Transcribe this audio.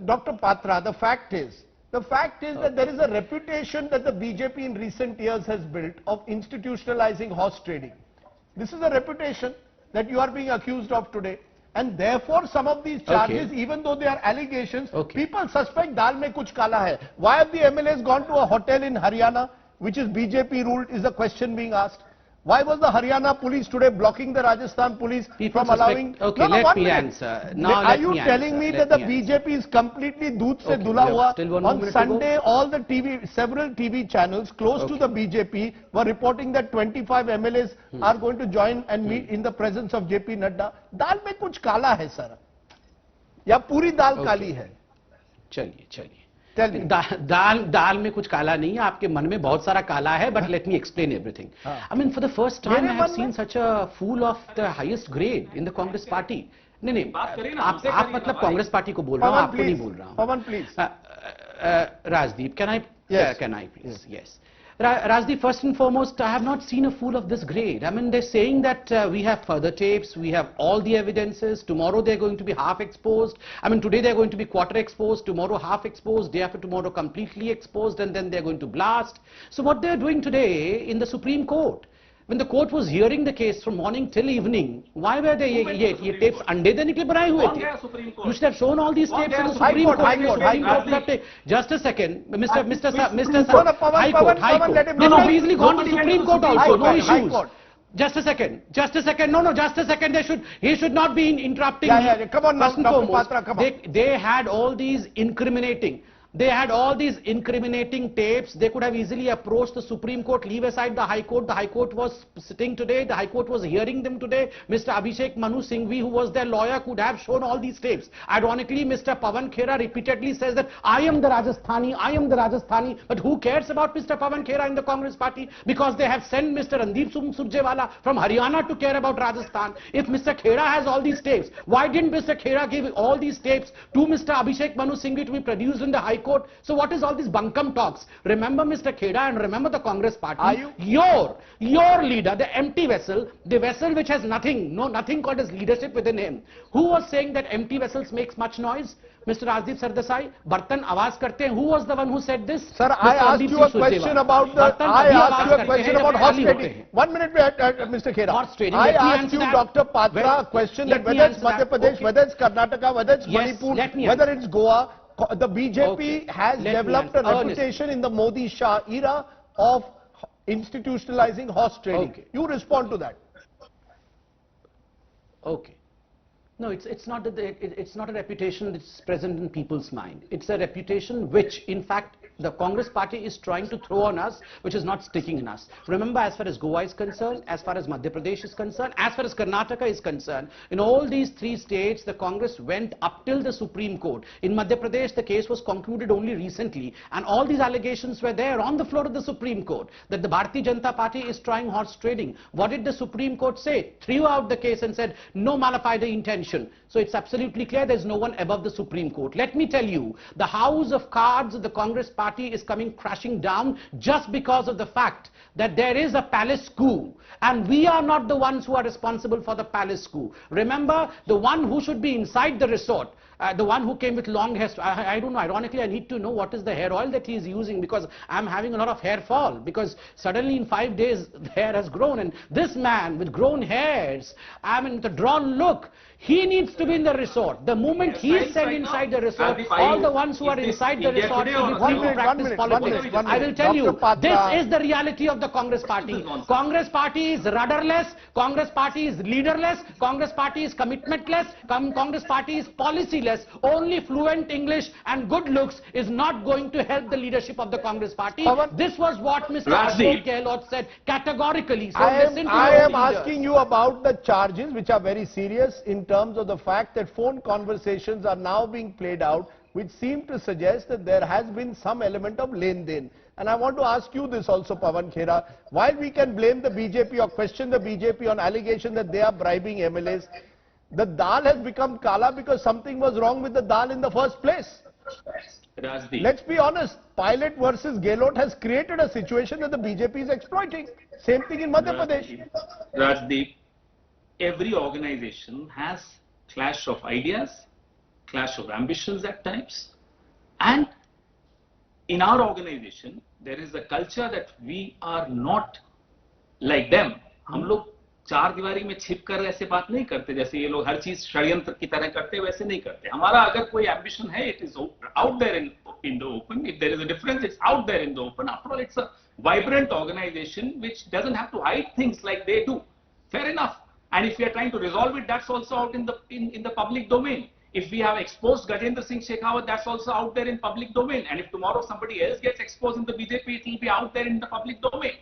Dr. Patra, the fact is that there is a reputation that the BJP in recent years has built of institutionalizing horse trading. This is a reputation that you are being accused of today. And therefore, some of these charges, even though they are allegations, people suspect dal mein kuch kala hai. Why have the MLAs gone to a hotel in Haryana, which is BJP ruled, is the question being asked. Why was the Haryana police today blocking the Rajasthan police from allowing... Okay, let me answer. Now, are you telling me that the BJP is completely doodh se dhula hua? On Sunday, all the several TV channels close to the BJP were reporting that 25 MLAs are going to join and meet in the presence of JP Nadda. Dal mein kuch kala hai, sir. Ya puri dal kali hai? चलिए दाल में कुछ काला नहीं है, आपके मन में बहुत सारा काला है, but let me explain everything. I mean, for the first time I have seen such a fool of the highest grade in the Congress party. नहीं आप मतलब कांग्रेस पार्टी को बोल रहा हूँ, आपको नहीं बोल रहा हूँ. Pawan, please. Rajdeep, can I please? Yes. Rajdeep, first and foremost, I have not seen a fool of this grade. I mean, they're saying that we have further tapes, we have all the evidences. Tomorrow they're going to be half exposed. I mean, today they're going to be quarter exposed, tomorrow half exposed, day after tomorrow completely exposed, and then they're going to blast. So what they're doing today in the Supreme Court, when the court was hearing the case from morning till evening, why were they ye tapes ande de nikle banaye hue the? You should have shown all these tapes in the Supreme Court. Just a second, Mr. High Court. They have easily gone to the Supreme Court also, no issues. Just a second. Just a second. He should not be interrupting me. Come on, Dr. Patra, come on. They had all these incriminating. They had all these incriminating tapes. They could have easily approached the Supreme Court, leave aside the High Court. The High Court was sitting today. The High Court was hearing them today. Mr. Abhishek Manu Singhvi, who was their lawyer, could have shown all these tapes. Ironically, Mr. Pawan Khera repeatedly says that I am the Rajasthani. But who cares about Mr. Pawan Khera in the Congress party? Because they have sent Mr. Randeep Surjewala from Haryana to care about Rajasthan. If Mr. Khera has all these tapes, why didn't Mr. Khera give all these tapes to Mr. Abhishek Manu Singhvi to be produced in the High Court? So what is all these bunkum talks? Remember Mr. Kheda and remember the Congress party. Your leader, the empty vessel, the vessel which has nothing called as leadership within him. Who was saying that empty vessels makes much noise? Mr. Rajdeep Sardesai, Bartan awaaz karte hain. Who was the one who said this? Sir, I asked you a question about horse trading. 1 minute, Mr. Khera. I asked you, Dr. Patra, a question that whether it's Madhya Pradesh, whether it's Karnataka, whether it's Manipur, whether it's Goa, the BJP has developed a reputation in the Modi-Shah era of institutionalizing horse trading. You respond to that. Okay. No, it's not a reputation that's present in people's mind. It's a reputation which, in fact, the Congress party is trying to throw on us, which is not sticking in us. Remember, as far as Goa is concerned, as far as Madhya Pradesh is concerned, as far as Karnataka is concerned, in all these three states, the Congress went up till the Supreme Court. In Madhya Pradesh, the case was concluded only recently, and all these allegations were there on the floor of the Supreme Court, that the Bharatiya Janata Party is trying horse trading. What did the Supreme Court say? Threw out the case and said, no mala fide intention. So it's absolutely clear there's no one above the Supreme Court. Let me tell you, the house of cards of the Congress party is coming crashing down just because of the fact that there is a palace coup. And we are not the ones who are responsible for the palace coup. Remember, the one who should be inside the resort, the one who came with long hair, I don't know, ironically I need to know what is the hair oil that he is using, because I'm having a lot of hair fall, because suddenly in 5 days the hair has grown, and this man with grown hairs, I mean the drawn look, he needs to be in the resort. The moment he is sent inside the resort, all the ones who are inside the resort will be free to practice politics. I will tell you, this is the reality of the Congress party. Congress party is rudderless, Congress party is leaderless, Congress party is commitmentless, Congress party is policyless. Only fluent English and good looks is not going to help the leadership of the Congress party. This was what Mr. Ashok Gehlot said categorically. So I am asking you about the charges, which are very serious in terms of the fact that phone conversations are now being played out, which seem to suggest that there has been some element of len-den. And I want to ask you this also, Pawan Khera. While we can blame the BJP or question the BJP on allegation that they are bribing MLAs, the dal has become kala because something was wrong with the dal in the first place. Let's be honest, Pilot versus Gehlot has created a situation that the BJP is exploiting. Same thing in Madhya Pradesh. Rajdeep, every organization has clash of ideas, clash of ambitions at times. And in our organization, there is a culture that we are not like them. हम लोग चार दीवारी में छिपकर ऐसे बात नहीं करते जैसे ये लोग हर चीज षड्यंत्र की तरह करते वैसे नहीं करते. हमारा अगर कोई ambition है, it is out there in the open. If there is a difference, it's out there in the open. After all, it's a vibrant organization which doesn't have to hide things like they do. Fair enough. And if we are trying to resolve it, that's also out in the public domain. If we have exposed Gajendra Singh Shekhawat, that's also out there in public domain. And if tomorrow somebody else gets exposed in the BJP, it will be out there in the public domain.